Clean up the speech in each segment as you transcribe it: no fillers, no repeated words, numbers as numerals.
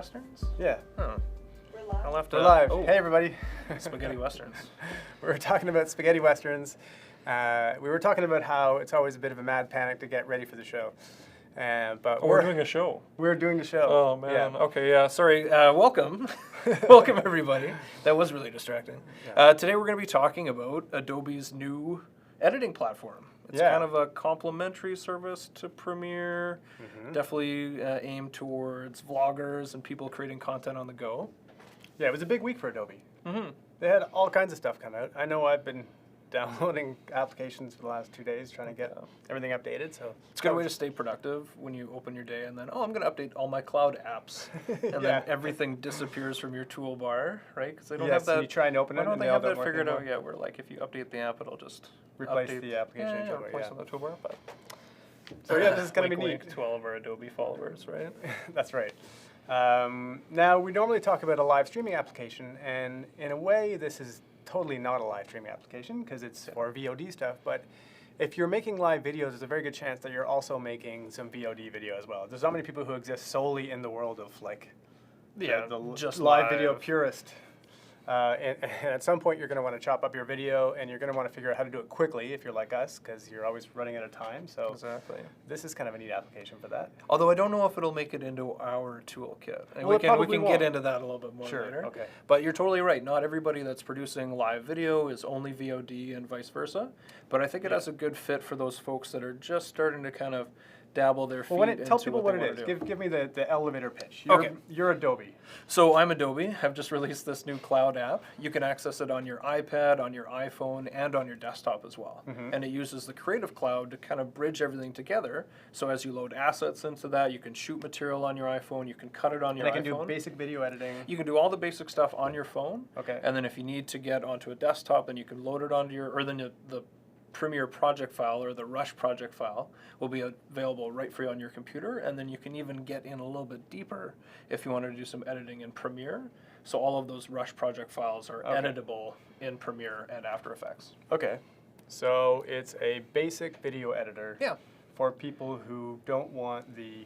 westerns? Yeah. Huh. We're live. I'll have to. We're live. Oh, Hey, everybody. spaghetti westerns. We're talking about spaghetti westerns. We were talking about how it's always a bit of a mad panic to get ready for the show. But We're doing a show. We're doing the show. Oh man. Yeah. Okay. Yeah. Sorry. Welcome. Welcome everybody. That was really distracting. Yeah. Today we're going to be talking about Adobe's new editing platform. It's Yeah. kind of a complementary service to Premiere. Mm-hmm. Definitely aimed towards vloggers and people creating content on the go. Yeah, it was a big week for Adobe. Mm-hmm. They had all kinds of stuff come out. I know I've been downloading applications for the last 2 days trying to get everything updated. So It's a good way to stay productive when you open your day and then, I'm going to update all my cloud apps. And then everything disappears from your toolbar, right? Because they don't have that. And you try and open it Why don't and they they have all that don't work figured out anymore. yet? Where like if you update the app, it'll just Replace update the application toolbar, replace yeah. on the toolbar. But So yeah, this is going to be wink, neat. wink to all of our Adobe followers, right? That's right. Now, we normally talk about a live streaming application, and in a way, this is totally not a live streaming application because it's for VOD stuff, but if you're making live videos, there's a very good chance that you're also making some VOD video as well. There's not many people who exist solely in the world of like the just live video purist. And at some point, you're going to want to chop up your video, and you're going to want to figure out how to do it quickly if you're like us, because you're always running out of time. So Exactly. this is kind of a neat application for that. Although I don't know if it'll make it into our toolkit. And Well, it we probably can won't. get into that a little bit more Sure, later. okay. But you're totally right. Not everybody that's producing live video is only VOD and vice versa. But I think it has a good fit for those folks that are just starting to kind of dabble their feet into Tell people what they it wanna is. do. Give me the elevator pitch. Okay. You're Adobe. So I'm Adobe. I've just released this new cloud app. You can access it on your iPad, on your iPhone, and on your desktop as well. Mm-hmm. And it uses the Creative Cloud to kind of bridge everything together. So as you load assets into that, you can shoot material on your iPhone, you can cut it on your And I can iPhone. do basic video editing. You can do all the basic stuff on your phone. Okay. And then if you need to get onto a desktop, then you can load it onto your, or then the Premiere project file or the Rush project file will be available right for you on your computer. And then you can even get in a little bit deeper if you want to do some editing in Premiere. So all of those Rush project files are editable in Premiere and After Effects. Okay. So it's a basic video editor Yeah. for people who don't want the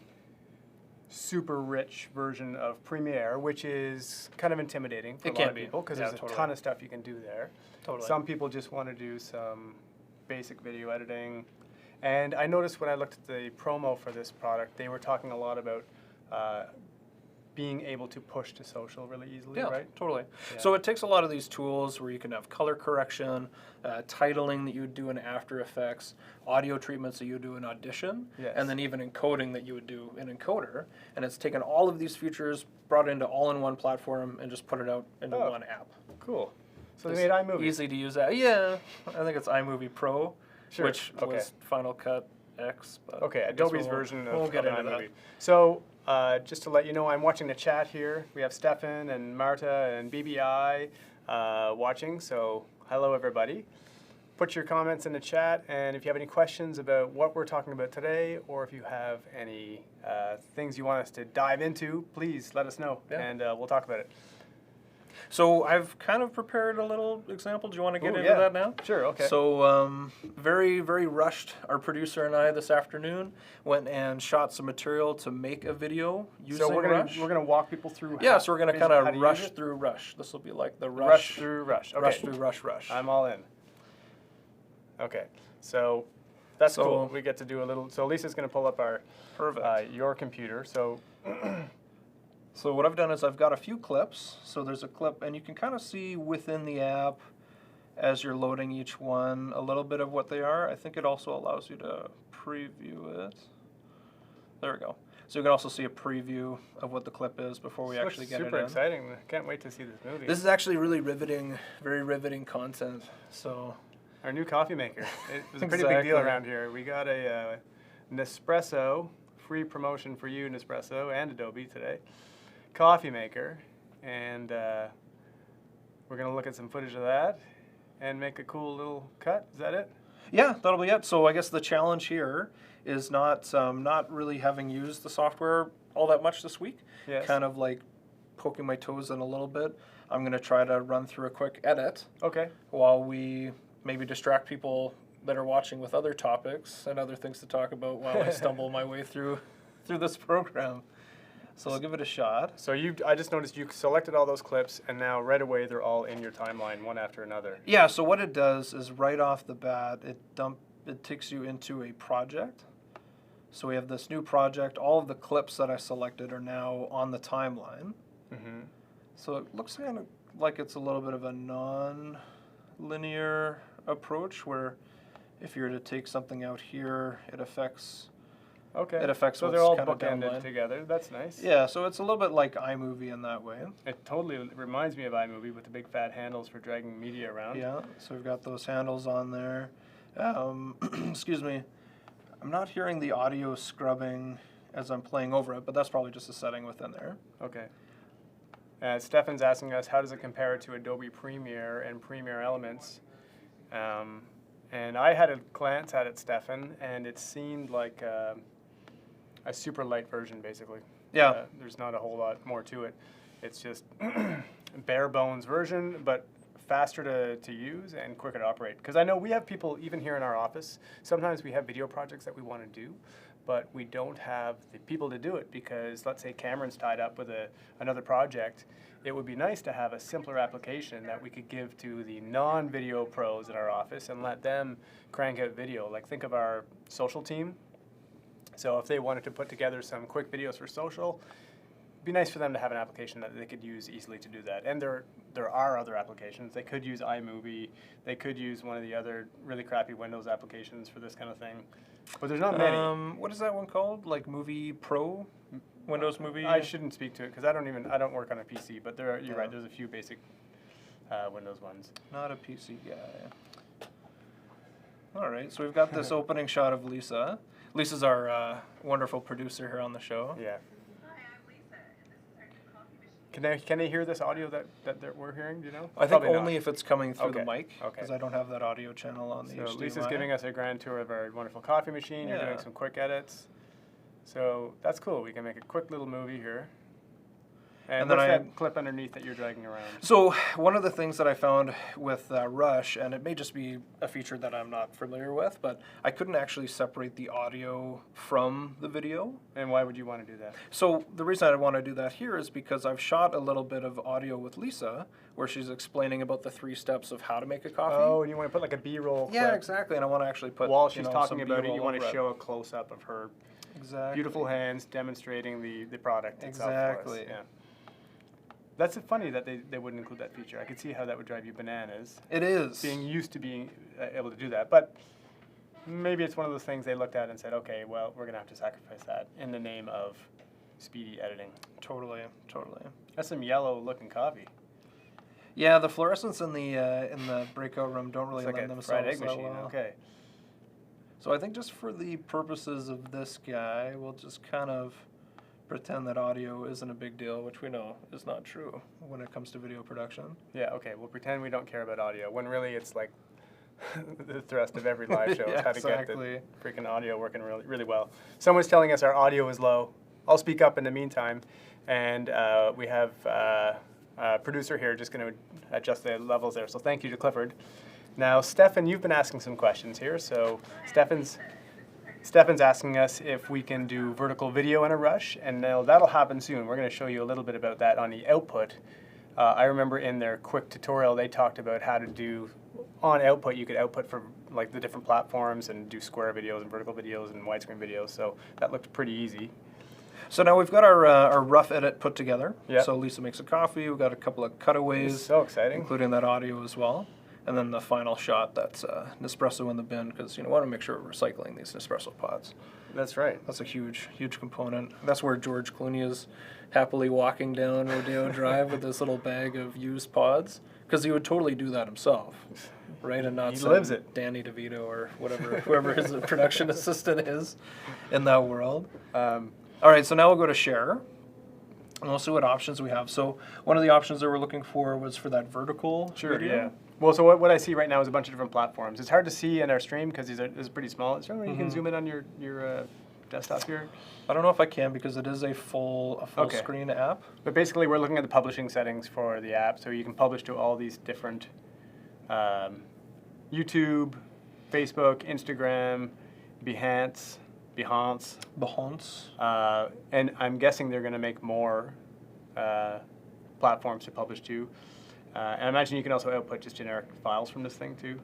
super rich version of Premiere, which is kind of intimidating for It a lot can of be. people because Yeah, there's a totally. ton of stuff you can do there. Totally. Some people just want to do some basic video editing. And I noticed when I looked at the promo for this product, they were talking a lot about being able to push to social really easily, Yeah, right? totally. Yeah. So it takes a lot of these tools where you can have color correction, titling that you would do in After Effects, audio treatments that you would do in Audition, Yes. and then even encoding that you would do in Encoder. And it's taken all of these features, brought it into all-in-one platform, and just put it out into one app. Cool. So It's they made iMovie. Easy to use that. Yeah, I think it's iMovie Pro, Sure, which okay. was Final Cut X. But Okay, I guess Adobe's we'll version we'll of get into iMovie. that. So just to let you know, I'm watching the chat here. We have Stefan and Marta and BBI watching, so hello everybody. Put your comments in the chat, and if you have any questions about what we're talking about today, or if you have any things you want us to dive into, please let us know, and we'll talk about it. So I've kind of prepared a little example. Do you want to get Ooh, into yeah. that now? Sure, okay. So very, very rushed. Our producer and I this afternoon went and shot some material to make a video using So we're Rush. gonna walk people through. Yeah, so we're gonna kind how to of use rush it? through Rush. This will be like the Rush through Rush. Okay. Rush through Rush. I'm all in. Okay, so that's So- cool. We get to do a little. So Lisa's going to pull up our Perfect. your computer. So So what I've done is I've got a few clips. So there's a clip, and you can kind of see within the app as you're loading each one a little bit of what they are. I think it also allows you to preview it. There we go. So you can also see a preview of what the clip is before we this actually looks get it in. super exciting. Can't wait to see this movie. This is actually really riveting, very riveting content. So Our new coffee maker. It was a pretty big deal Exactly. around here. We got a Nespresso, free promotion for you, Nespresso and Adobe today. Coffee maker, and we're going to look at some footage of that and make a cool little cut. Is that it? yeah, that'll be it. So I guess the challenge here is not really having used the software all that much this week. Yes. Kind of like poking my toes in a little bit. I'm going to try to run through a quick edit Okay. while we maybe distract people that are watching with other topics and other things to talk about while I stumble my way through this program. So I'll give it a shot. So I just noticed you selected all those clips, and now right away they're all in your timeline, one after another. Yeah, so what it does is right off the bat, it takes you into a project. So we have this new project. All of the clips that I selected are now on the timeline. Mm-hmm. So it looks kind of like it's a little bit of a non-linear approach, where if you were to take something out here, it affects. Okay. It affects so what's they're all kind of down the bookended line. together. That's nice. Yeah, so it's a little bit like iMovie in that way. It totally reminds me of iMovie with the big fat handles for dragging media around. Yeah, so we've got those handles on there. Excuse me. I'm not hearing the audio scrubbing as I'm playing over it, but that's probably just a setting within there. Okay. Stefan's asking us, how does it compare to Adobe Premiere and Premiere Elements? And I had a glance at it, Stefan, and it seemed like a super light version, basically. Yeah. There's not a whole lot more to it. It's just bare bones version, but faster to use and quicker to operate. Because I know we have people, even here in our office, sometimes we have video projects that we want to do, but we don't have the people to do it because, let's say Cameron's tied up with another project. It would be nice to have a simpler application that we could give to the non-video pros in our office and let them crank out video. Like, think of our social team. So if they wanted to put together some quick videos for social, it'd be nice for them to have an application that they could use easily to do that. And there are other applications. They could use iMovie. They could use one of the other really crappy Windows applications for this kind of thing. But there's not many. What is that one called? Like Movie Pro? Windows Movie? I shouldn't speak to it because I don't work on a PC, but you're right, there's a few basic Windows ones. Not a PC guy. All right, so we've got this opening shot of Lisa. Lisa's our wonderful producer here on the show. Yeah. Hi, I'm Lisa, and this is our new coffee machine. Can they hear this audio that we're hearing? Do you know? I think Probably only not. if it's coming through the Okay, mic, because okay. I don't have that audio channel on the So HDMI. Lisa's giving us a grand tour of our wonderful coffee machine. You're Yeah. doing some quick edits. So that's cool. We can make a quick little movie here. And then what's I that clip underneath that you're dragging around? So one of the things that I found with Rush, and it may just be a feature that I'm not familiar with, but I couldn't actually separate the audio from the video. And why would you want to do that? So the reason I want to do that here is because I've shot a little bit of audio with Lisa where she's explaining about the 3 steps of how to make a coffee. Oh, and you want to put like a B-roll clip. Yeah, exactly. And I want to actually put, While she's some talking about it, B-roll you want over to it. show a close-up of her Exactly. beautiful hands demonstrating the product itself for Exactly. us. Yeah. That's funny that they wouldn't include that feature. I could see how that would drive you bananas, It is. being used to being able to do that. But maybe it's one of those things they looked at and said, okay, well, we're going to have to sacrifice that in the name of speedy editing. Totally, totally. That's some yellow-looking coffee. Yeah, the fluorescents in the breakout room don't really It's like lend a themselves fried egg that machine. well. Okay. So I think just for the purposes of this guy, we'll just kind of pretend that audio isn't a big deal, which we know is not true when it comes to video production. Yeah, okay. We'll pretend we don't care about audio, when really it's like the thrust of every live show is Yeah, how to exactly. get the freaking audio working really, really well. Someone's telling us our audio is low. I'll speak up in the meantime. And we have a producer here just going to adjust the levels there. So thank you to Clifford. Now, Stefan, you've been asking some questions here. So Stefan's asking us if we can do vertical video in a Rush, and now that'll happen soon. We're going to show you a little bit about that on the output. I remember in their quick tutorial they talked about how to do, on output, you could output for like the different platforms and do square videos and vertical videos and widescreen videos, so that looked pretty easy. So now we've got our rough edit put together. Yep. So Lisa makes a coffee. We've got a couple of cutaways, So exciting. including that audio as well. And then the final shot, that's Nespresso in the bin, because you want to make sure we're recycling these Nespresso pods. That's right. That's a huge, huge component. That's where George Clooney is happily walking down Rodeo Drive with this little bag of used pods, because he would totally do that himself, right? And not He send lives it. Danny DeVito or whatever, whoever his production assistant is in that world. All right, so now we'll go to share, and we'll see what options we have. So one of the options that we're looking for was for that vertical video. Yeah. Well, so what I see right now is a bunch of different platforms. It's hard to see in our stream because these are pretty small. Is there any way you can zoom in on your desktop here? I don't know if I can because it is a full Okay. screen app. But basically, we're looking at the publishing settings for the app, so you can publish to all these different YouTube, Facebook, Instagram, Behance, Behance. And I'm guessing they're going to make more platforms to publish to. And I imagine you can also output just generic files from this thing too.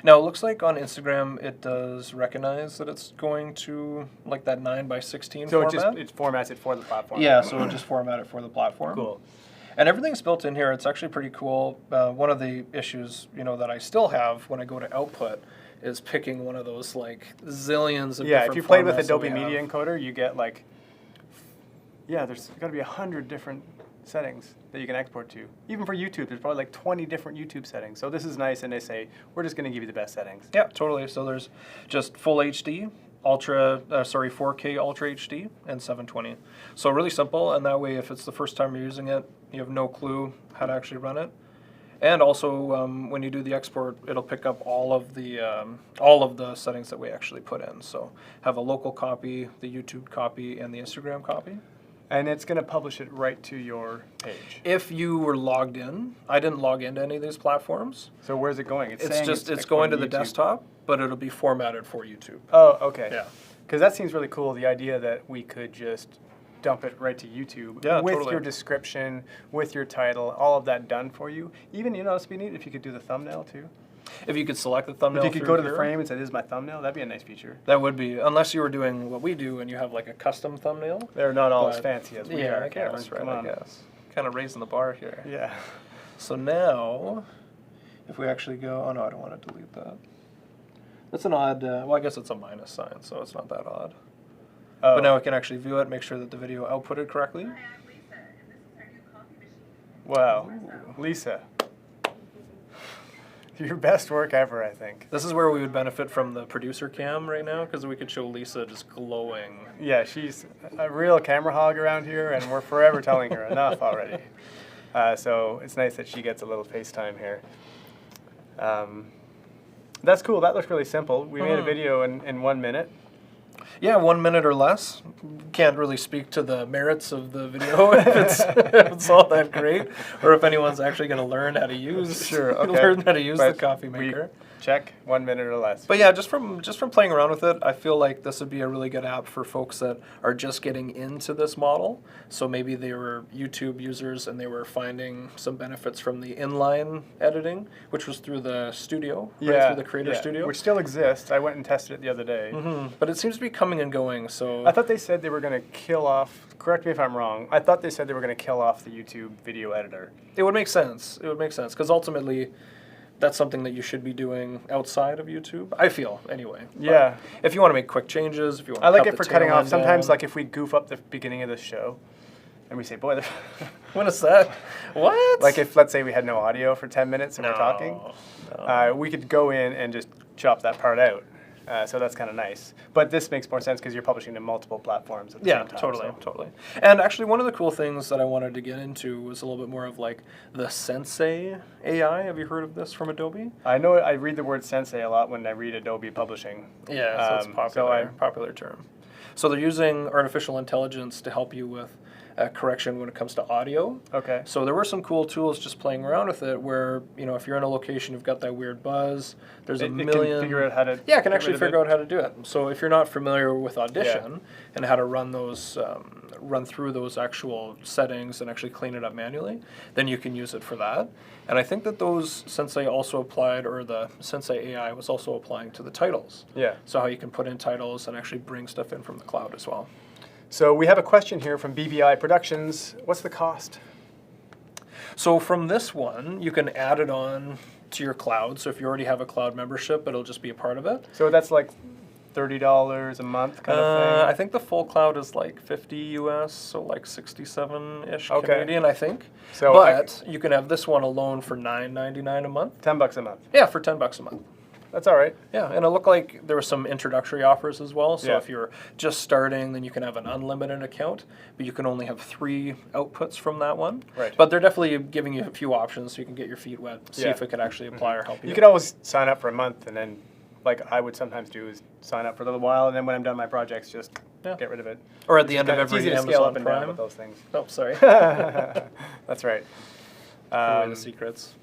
Now, it looks like on Instagram it does recognize that it's going to like that 9:16 So format. it formats it for the platform. Yeah, so it'll just format it for the platform. Cool. And everything's built in here. It's actually pretty cool. One of the issues, that I still have when I go to output is picking one of those like zillions of Yeah, different if you played with formats that Adobe we Media have. Encoder, you get like, there's got to be 100 different settings that you can export to. Even for YouTube, there's probably like 20 different YouTube settings. So this is nice, and they say, we're just going to give you the best settings. Yeah, totally. So there's just full HD, 4K Ultra HD, and 720. So really simple, and that way if it's the first time you're using it, you have no clue how to actually run it. And also, when you do the export, it'll pick up all of the settings that we actually put in. So have a local copy, the YouTube copy, and the Instagram copy. And it's going to publish it right to your page. If you were logged in, I didn't log into any of these platforms. So where's it going? It's going to the desktop, but it'll be formatted for YouTube. Oh, okay. Yeah. Because that seems really cool, the idea that we could just dump it right to YouTube with totally. your description, with your title, all of that done for you. Even, it'd be neat if you could do the thumbnail too. If you could select the thumbnail, If you could go to the frame and say, this is my thumbnail, that'd be a nice feature. That would be, unless you were doing what we do and you have like a custom thumbnail. They're not all as fancy as we Yeah, are, I Cameron. guess, right, Come on. I guess. Kind of raising the bar here. Yeah. So now, if we actually go, oh no, I don't want to delete that. That's an odd, well I guess it's a minus sign, so it's not that odd. Oh. But now we can actually view it, make sure that the video outputted correctly. Hi, I'm Lisa, and this is our new coffee machine. Wow. Lisa. Your best work ever, I think. This is where we would benefit from the producer cam right now, because we could show Lisa just glowing. Yeah, she's a real camera hog around here, and we're forever telling her enough already. So it's nice that she gets a little FaceTime here. That's cool. That looks really simple. We made a video in 1 minute. Yeah, 1 minute or less. Can't really speak to the merits of the video if it's all that great, or if anyone's actually going to learn how to use learn how to use the coffee maker. Check 1 minute or less. But yeah, just from playing around with it, I feel like this would be a really good app for folks that are just getting into this model. So maybe they were YouTube users and they were finding some benefits from the inline editing, which was through the studio, right, through the Creator Studio. Which still exists. I went and tested it the other day. But it seems to be coming and going. So I thought they said they were going to kill off, correct me if I'm wrong, I thought they said they were going to kill off the YouTube video editor. it would make sense. It would make sense because ultimately, that's something that you should be doing outside of YouTube. I feel anyway. Yeah. But if you want to make quick changes, if you want to I like cut it for the cutting tail off. end Sometimes, down. like if we goof up the beginning of the show, and we say, "Boy," What is that? What? like if let's say we had no audio for 10 minutes and we're talking, No. we could go in and just chop that part out. So that's kind of nice. But this makes more sense because you're publishing to multiple platforms at the same time. Totally. And actually, one of the cool things that I wanted to get into was a little bit more of like the Sensei AI. Have you heard of this from Adobe? I know I read the word sensei a lot when I read Adobe Publishing. Yeah, so it's popular term. So they're using artificial intelligence to help you with correction when it comes to audio. Okay. So there were some cool tools just playing around with it where, if you're in a location, you've got that weird buzz, there's a million... It can figure out how to... Yeah, it can actually figure out how to do it. So if you're not familiar with Audition and how to run those, run through those actual settings and actually clean it up manually, then you can use it for that. And I think that those Sensei also applied, or the Sensei AI was also applying to the titles. Yeah. So how you can put in titles and actually bring stuff in from the cloud as well. So we have a question here from BBI Productions. What's the cost? So from this one, you can add it on to your cloud. So if you already have a cloud membership, it'll just be a part of it. So that's like $30 a month kind of thing? I think the full cloud is like 50 US, so like 67-ish Okay. Canadian, I think. So but you can have this one alone for $9.99 a month. $10 a month. Yeah, for $10 a month. That's all right. Yeah, and it looked like there were some introductory offers as well. So Yeah. if you're just starting, then you can have an unlimited account, but you can only have 3 outputs from that one. Right. But they're definitely giving you a few options so you can get your feet wet, see Yeah. if it could actually apply or help you. You could always sign up for a month and then, like I would sometimes do, is sign up for a little while, and then when I'm done my projects, just get rid of it. Or at the end of It's every easy to scale up Amazon and down Prime. with those things. Oh, sorry. That's right. Give away the secrets.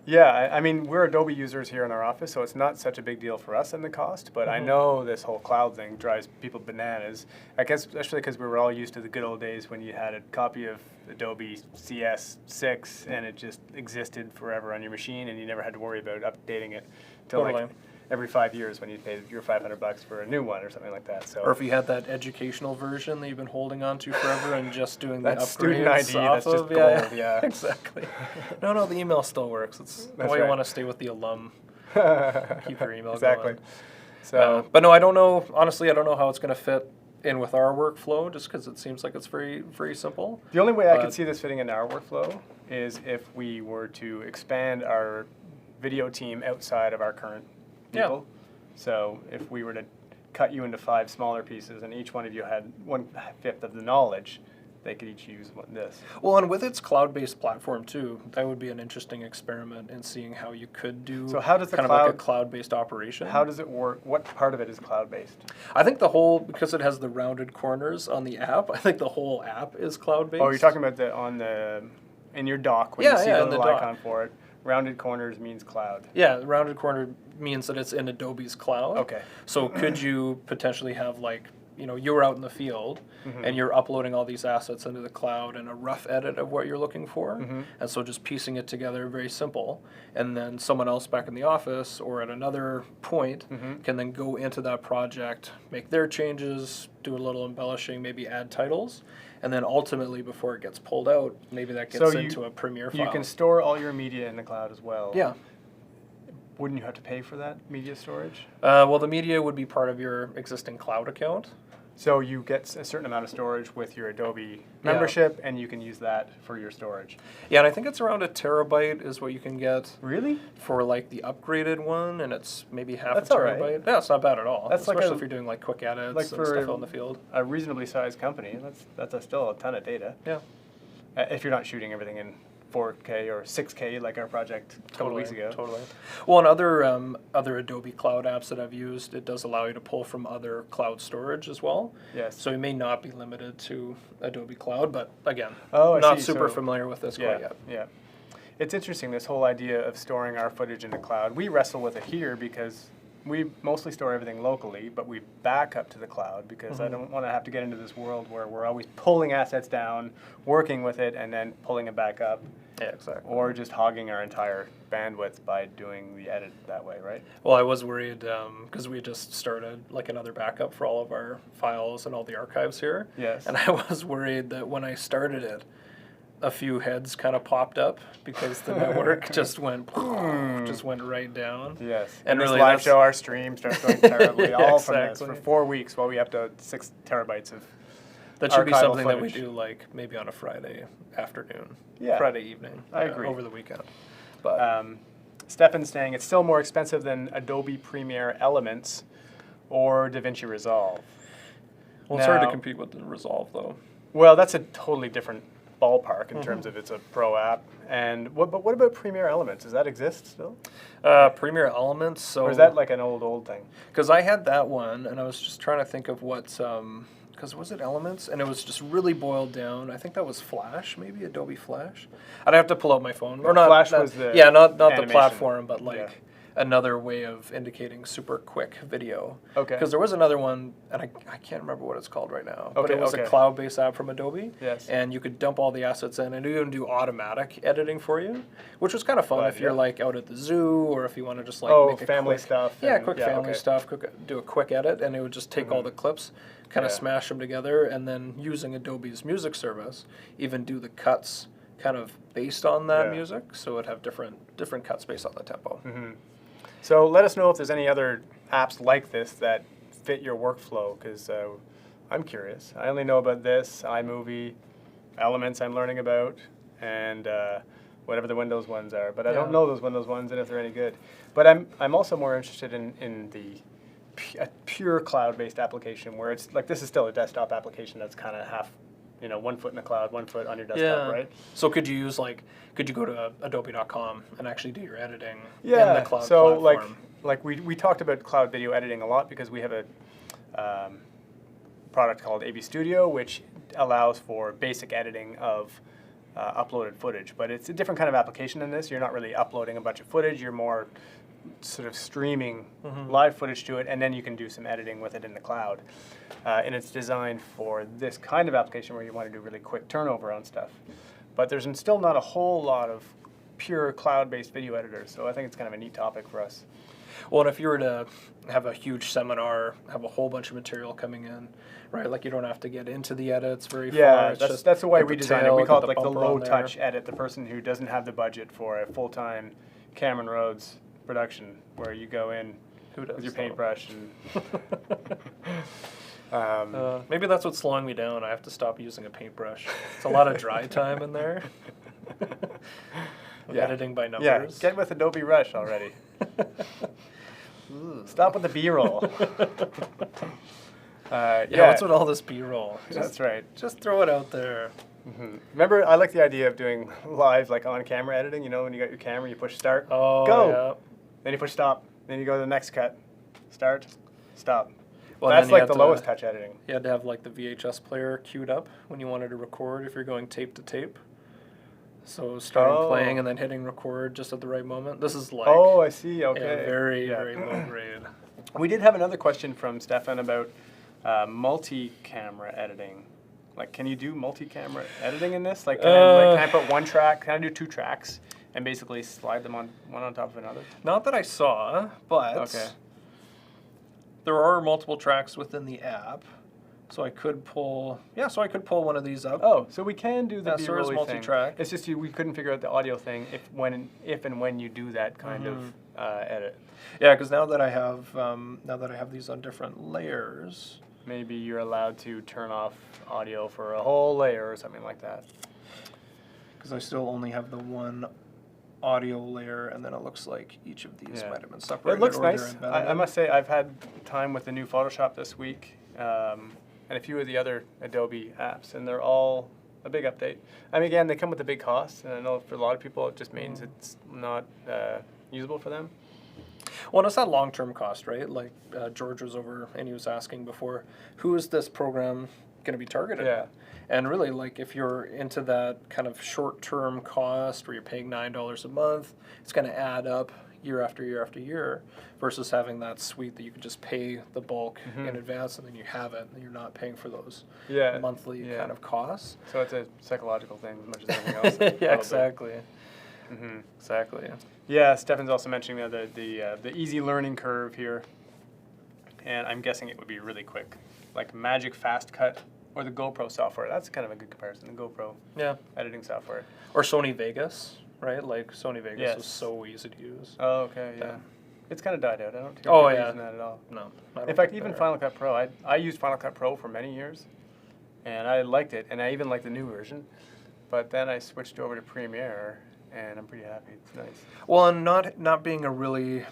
Yeah, I mean, we're Adobe users here in our office, so it's not such a big deal for us in the cost, but I know this whole cloud thing drives people bananas. I guess especially because we were all used to the good old days when you had a copy of Adobe CS6 and it just existed forever on your machine and you never had to worry about updating it till like every 5 years when you paid your $500 for a new one or something like that. So, or if you had that educational version that you've been holding on to forever and just doing the that's upgrades student ID, that's just of, gold, yeah. Exactly. No, the email still works. That's why right. you want to stay with the alum. Keep your email exactly. going. So, but no, I don't know. Honestly, I don't know how it's going to fit in with our workflow, just because it seems like it's very, very simple. the only way I could see this fitting into our workflow is if we were to expand our video team outside of our current people. Yeah. So if we were to cut you into 5 smaller pieces and each one of you had 1/5 of the knowledge, they could each use this. Well, and with its cloud-based platform too, that would be an interesting experiment in seeing how you could do So how does the kind of like a cloud-based operation. How does it work? What part of it is cloud-based? I think the whole, because it has the rounded corners on the app, I think the whole app is cloud-based. Oh, you're talking about in your dock when you see the in the little dock. icon for it. Rounded corners means cloud. Yeah, the rounded corner means that it's in Adobe's cloud. Okay. So could you potentially have you're out in the field and you're uploading all these assets into the cloud and a rough edit of what you're looking for. And so just piecing it together, very simple. And then someone else back in the office or at another point can then go into that project, make their changes, do a little embellishing, maybe add titles. And then ultimately, before it gets pulled out, maybe that gets into a Premiere file. You can store all your media in the cloud as well. Yeah. Wouldn't you have to pay for that media storage? Well, the media would be part of your existing cloud account. So you get a certain amount of storage with your Adobe membership, and you can use that for your storage. Yeah, and I think it's around 1 terabyte is what you can get. Really? For like the upgraded one, and it's maybe half That's a all terabyte. right. Yeah, it's not bad at all. That's especially like if you're doing like quick edits like and for stuff out in the field. A reasonably sized company. That's still a ton of data. Yeah. If you're not shooting everything in 4K or 6K like our project a couple weeks ago. Totally. Well, in other Adobe Cloud apps that I've used, it does allow you to pull from other cloud storage as well. Yes. So you may not be limited to Adobe Cloud, but again, I not see. super So- familiar with this quite yet. Yeah. It's interesting, this whole idea of storing our footage in the cloud. We wrestle with it here because we mostly store everything locally, but we back up to the cloud because I don't want to have to get into this world where we're always pulling assets down, working with it, and then pulling it back up. Yeah, exactly. Or just hogging our entire bandwidth by doing the edit that way, right? Well, I was worried because we just started like another backup for all of our files and all the archives here. Yes. And I was worried that when I started it, a few heads kind of popped up because the network just went right down. Yes. And this really live that's- show, our stream starts going terribly, Yeah, all from this exactly. for 4 weeks while we have to 6 terabytes of That should be archival something that we footage. do like maybe on a Friday afternoon, Yeah. Friday evening. I agree. Over the weekend. But Stefan's saying it's still more expensive than Adobe Premiere Elements or DaVinci Resolve. well, it's hard to now- compete with the Resolve though. Well, that's a totally different ballpark in terms of it's a pro app. And but what about Premiere Elements? Does that exist still? Premiere Elements. So Or is that like an old thing? because I had that one, and I was just trying to think of what, because was it Elements? And it was just really boiled down. I think that was Flash, maybe Adobe Flash. I'd have to pull out my phone. Or not. Flash not- was the yeah, not the animation. platform, but like Yeah. another way of indicating super quick video. Okay. Because there was another one, and I can't remember what it's called right now. But Okay, it was okay. a cloud-based app from Adobe. Yes. And you could dump all the assets in, and even do automatic editing for you, which was kind of fun Right, if you're yeah. like out at the zoo, or if you want to just like Oh, make a family quick, stuff Yeah, and- quick yeah, family okay. stuff. Do a quick edit, and it would just take all the clips, kind of Yeah. smash them together, and then using Adobe's music service, even do the cuts kind of based on that Yeah. music, so it'd have different cuts based on the tempo. So let us know if there's any other apps like this that fit your workflow, because I'm curious. I only know about this, iMovie, Elements I'm learning about, and whatever the Windows ones are. But I don't Yeah. know those Windows ones and if they're any good. But I'm also more interested in a pure cloud-based application where it's like this is still a desktop application that's kind of half, 1 foot in the cloud, 1 foot on your desktop, right? So could you go to adobe.com and actually do your editing in Yeah, the cloud so platform? like we talked about cloud video editing a lot because we have a product called AB Studio, which allows for basic editing of uploaded footage. But it's a different kind of application than this. You're not really uploading a bunch of footage. You're more sort of streaming live footage to it, and then you can do some editing with it in the cloud. And it's designed for this kind of application where you want to do really quick turnover on stuff. But there's still not a whole lot of pure cloud-based video editors, so I think it's kind of a neat topic for us. Well, and if you were to have a huge seminar, have a whole bunch of material coming in, right? Like you don't have to get into the edits very far. Yeah, It's that's the way get we the design it. tail, We get call it like the bumper on there. low-touch edit, the person who doesn't have the budget for a full-time Cameron Rhodes production, where you go in Who does, with your though? paintbrush and Maybe that's what's slowing me down. I have to stop using a paintbrush. It's a lot of dry time in there. Yeah. Editing by yeah, numbers. get with Adobe Rush already. Stop with the B-roll. Yeah, what's with all this B-roll? That's right. Just throw it out there. Remember, I like the idea of doing live, like on-camera editing. You know, when you got your camera, you push start, Oh, go. yeah. Then you push stop. Then you go to the next cut, start, stop. Well, That's then you like had the to- lowest touch editing. You had to have like the VHS player queued up when you wanted to record if you're going tape to tape. So starting playing and then hitting record just at the right moment. This is like Oh, I see. yeah, Okay. very, Yeah. very low grade. We did have another question from Stefan about multi-camera editing. Like, can you do multi-camera editing in this? Like, can I put one track? Can I do two tracks and basically slide them on one on top of another? Not that I saw, but Okay. there are multiple tracks within the app. So I could pull, one of these up. Oh, so we can do the Yeah, so there's B-roll thing. multi-track. It's just we couldn't figure out the audio thing if and when you do that kind of edit. Yeah, because now that I have these on different layers, Maybe you're allowed to turn off audio for a whole layer or something like that. because I still only have the one audio layer, and then it looks like each of these Yeah. might have been Well, separated. it looks or they're nice. embedded I in. must say I've had time with the new Photoshop this week and a few of the other Adobe apps, and they're all a big update. I mean, again, they come with a big cost, and I know for a lot of people it just means it's not usable for them. Well, and it's that long-term cost, right? Like George was over and he was asking before, who is this program going to be targeted Yeah. at? And really, like, if you're into that kind of short-term cost where you're paying $9 a month, it's going to add up year after year after year versus having that suite that you can just pay the bulk in advance and then you have it and you're not paying for those monthly kind of costs. So it's a psychological thing as much as anything else. a little Yeah, bit. exactly. Exactly. Yeah, Stefan's also mentioning the easy learning curve here, and I'm guessing it would be really quick, like Magic Fast Cut or the GoPro software. That's kind of a good comparison. The GoPro Yeah. editing software. Or Sony Vegas, right? Like Sony Vegas Yes. is so easy to use. Oh, okay, yeah. Yeah. It's kind of died out. I don't hear Oh, people yeah. using that at all. No. I don't In fact, think even they're- Final Cut Pro, I used Final Cut Pro for many years, and I liked it, and I even liked the new version. But then I switched over to Premiere, and I'm pretty happy. It's nice. Well, and not being a really,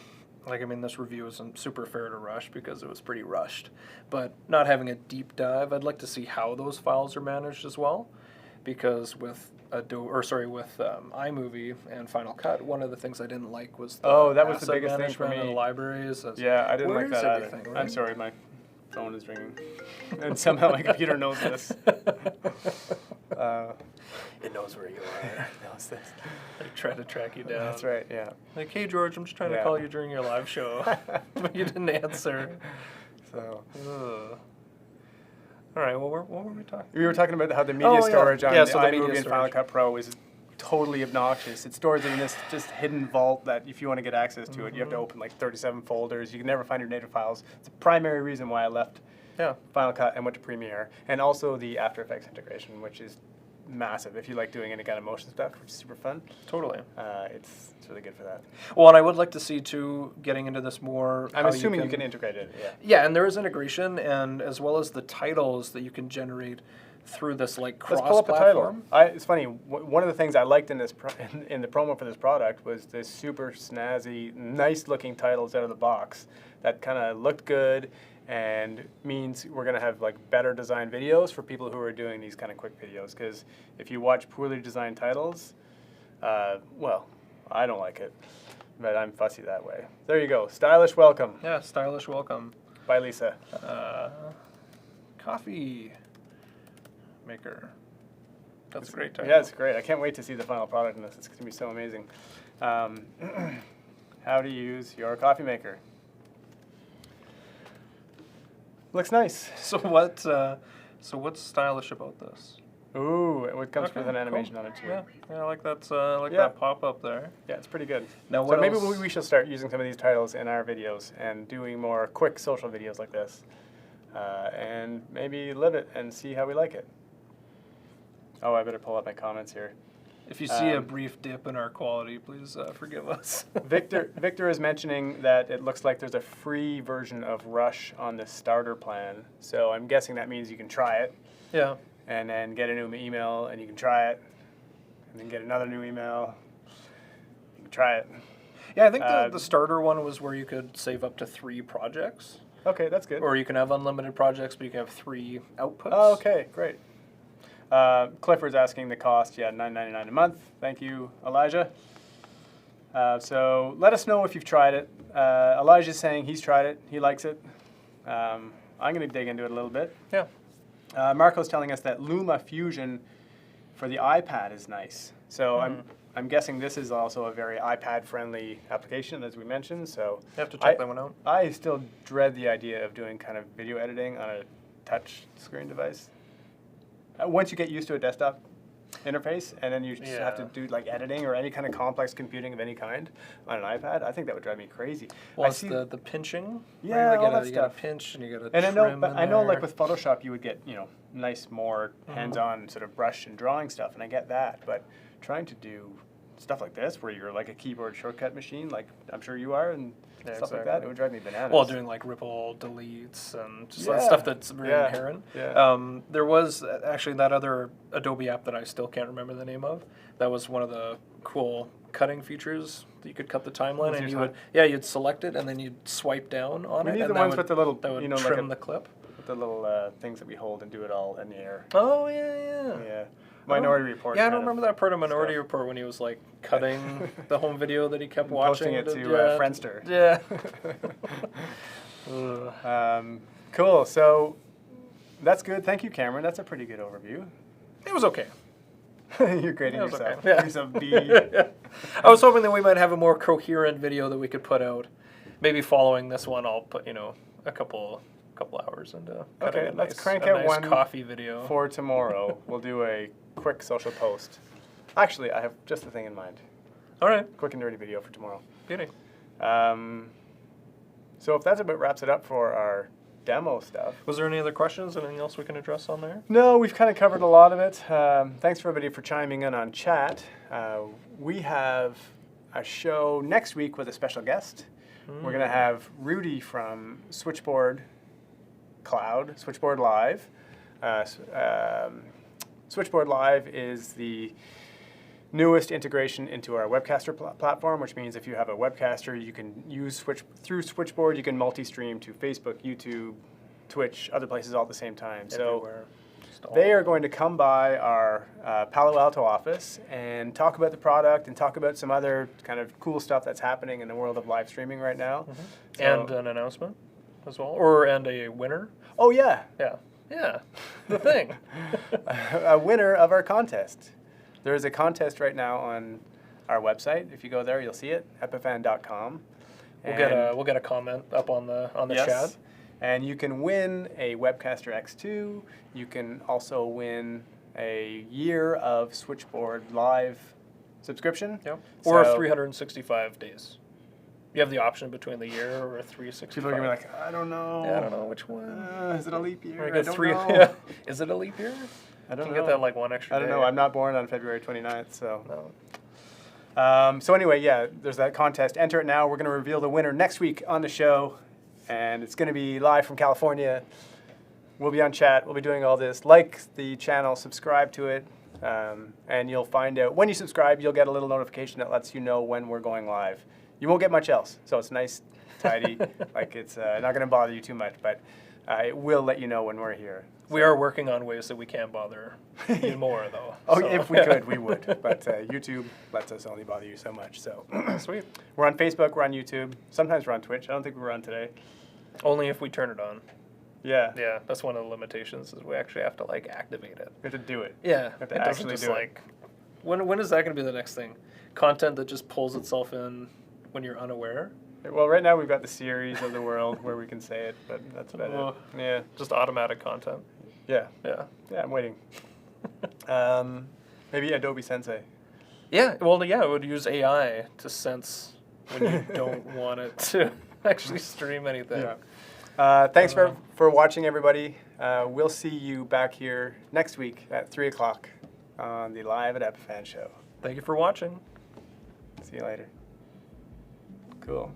like, I mean, this review isn't super fair to Rush because it was pretty rushed, but not having a deep dive, I'd like to see how those files are managed as well, because with iMovie and Final Cut, one of the things I didn't like was the That was the asset biggest thing for management me. and the libries. Yeah, I didn't Where like is that either. everything, I'm right? sorry, my phone is ringing, and somehow my computer knows this. It knows where you are. It knows this. They try to track you down. That's right. Yeah. Like, hey George, I'm just trying to Yeah. call you during your live show, but you didn't answer. So Ugh. All right. Well, what were we talking? we were talking about how the media Oh, yeah. storage on Yeah, the so the iMovie media and Final storage. Cut Pro is totally obnoxious. It stores it in this just hidden vault that if you want to get access to it, you have to open like 37 folders. You can never find your native files. It's the primary reason why I left Yeah. Final Cut and went to Premiere, and also the After Effects integration, which is massive if you like doing any kind of motion stuff, which is super fun. Totally. It's really good for that. Well, and I would like to see too, getting into this more. I'm how assuming you can integrate it. Yeah. Yeah, and there is integration, and as well as the titles that you can generate through this like Let's pull up a title. cross-platform. It's funny. One of the things I liked in this in the promo for this product was this super snazzy, nice-looking titles out of the box that kind of looked good, and means we're gonna have like better designed videos for people who are doing these kind of quick videos. Because if you watch poorly designed titles, well, I don't like it, but I'm fussy that way. There you go. Stylish Welcome Yeah, stylish welcome. by Lisa. Coffee maker. That's a great title. Yeah, it's great. I can't wait to see the final product in this. It's going to be so amazing. How to use your coffee maker. Looks nice. So what's stylish about this? Ooh, it comes Okay, with an animation cool. on it too. Yeah, I like that. Yeah. That pop up there. Yeah, it's pretty good. Now, So what maybe else? we should start using some of these titles in our videos and doing more quick social videos like this, and maybe live it and see how we like it. Oh, I better pull up my comments here. If you see a brief dip in our quality, please forgive us. Victor is mentioning that it looks like there's a free version of Rush on the starter plan. So I'm guessing that means you can try it Yeah. and then get a new email and you can try it and then get another new email. You can try it. Yeah, I think the starter one was where you could save up to 3 projects. Okay, that's good. Or you can have unlimited projects, but you can have 3 outputs. Oh, okay, great. Clifford's asking the cost. Yeah, $9.99 a month. Thank you, Elijah. So let us know if you've tried it. Elijah's saying he's tried it. He likes it. I'm going to dig into it a little bit. Yeah. Marco's telling us that Luma Fusion for the iPad is nice. So I'm guessing this is also a very iPad-friendly application, as we mentioned. So You have to check that one out. I still dread the idea of doing kind of video editing on a touch screen device. Once you get used to a desktop interface, and then you just have to Yeah. do like editing or any kind of complex computing of any kind on an iPad, I think that would drive me crazy. Well, I it's see, the pinching. Yeah, where all that you gotta stuff. pinch and you gotta and I trim know, in I know, like there. with Photoshop, you would get nice, more hands-on sort of brush and drawing stuff, and I get that. But trying to do stuff like this, where you're like a keyboard shortcut machine, like I'm sure you are, and Yeah, stuff like exactly. that, it would drive me bananas. Well, doing like ripple deletes and just Yeah. stuff that's very Yeah. inherent. Yeah. There was actually that other Adobe app that I still can't remember the name of. That was one of the cool cutting features that you could cut the timeline, With and your you would you'd select it and then you'd swipe down on We it. need and the that ones would, with the little, that would like trim the clip. with the little things that we hold and do it all in the air. Oh yeah. Yeah. Minority Report. Yeah, I kind don't of remember that part of Minority stuff. Report when he was like cutting the home video that he kept And watching. posting it to yeah. Friendster. Yeah. Ugh. Cool. So that's good. Thank you, Cameron. That's a pretty good overview. It was okay. You're grading It was yourself. okay. Yeah. Yourself B. I was hoping that we might have a more coherent video that we could put out. Maybe following this one, I'll put a couple hours into cutting Okay, a let's nice, crank a out nice one coffee video. For tomorrow, we'll do a quick social post. Actually, I have just the thing in mind. All right, Quick and dirty video for tomorrow. beauty. So if that about wraps it up for our demo stuff. Was there any other questions? Anything else we can address on there? No, we've kind of covered a lot of it. Thanks for everybody for chiming in on chat. We have a show next week with a special guest. We're going to have Rudy from Switchboard Cloud, Switchboard Live. Switchboard Live is the newest integration into our webcaster platform, which means if you have a webcaster, you can use through Switchboard, you can multi-stream to Facebook, YouTube, Twitch, other places all at the same time. So Everywhere. Just all they are over. going to come by our Palo Alto office and talk about the product and talk about some other kind of cool stuff that's happening in the world of live streaming right now. So- And an announcement as well, and a winner. oh yeah, Yeah, the thing. a winner of our contest. There is a contest right now on our website. If you go there, you'll see it, epiphan.com. We'll get a comment up on the chat. And you can win a Webcaster X2. You can also win a year of Switchboard Live subscription. Yep. Or So 365 days. You have the option between the year or 365. people are going to be like, I don't know. yeah, I don't know which one. Is it a leap year? Or you I get don't 3. know. Yeah. Is it a leap year? I don't You know. can get that like one extra I don't day. know. I'm not born on February 29th, so. No. So anyway, yeah, there's that contest. Enter it now. We're going to reveal the winner next week on the show, and it's going to be live from California. We'll be on chat. We'll be doing all this. Like the channel, subscribe to it, and you'll find out. When you subscribe, you'll get a little notification that lets you know when we're going live. You won't get much else, so it's nice, tidy. Like it's not going to bother you too much, but it will let you know when we're here. We are working on ways that we can bother you more, though. Oh, So- if we could, we would. But YouTube lets us only bother you so much. So Sweet. we're on Facebook, we're on YouTube. Sometimes we're on Twitch. I don't think we were on today. Only if we turn it on. Yeah. Yeah, that's one of the limitations is we actually have to like activate it. We have to do it. Yeah, have to it doesn't actually just do it. like. When is that going to be the next thing? Content that just pulls itself in when you're unaware. Well, right now we've got the series of the world where we can say it, but that's about it. Yeah. Just automatic content. Yeah. Yeah. Yeah, I'm waiting. Maybe Adobe Sensei. Yeah. Well, yeah, it would use AI to sense when you don't want it to actually stream anything. Yeah. Thanks for watching, everybody. We'll see you back here next week at 3 o'clock on the Live at Epiphan show. Thank you for watching. See you later. Cool.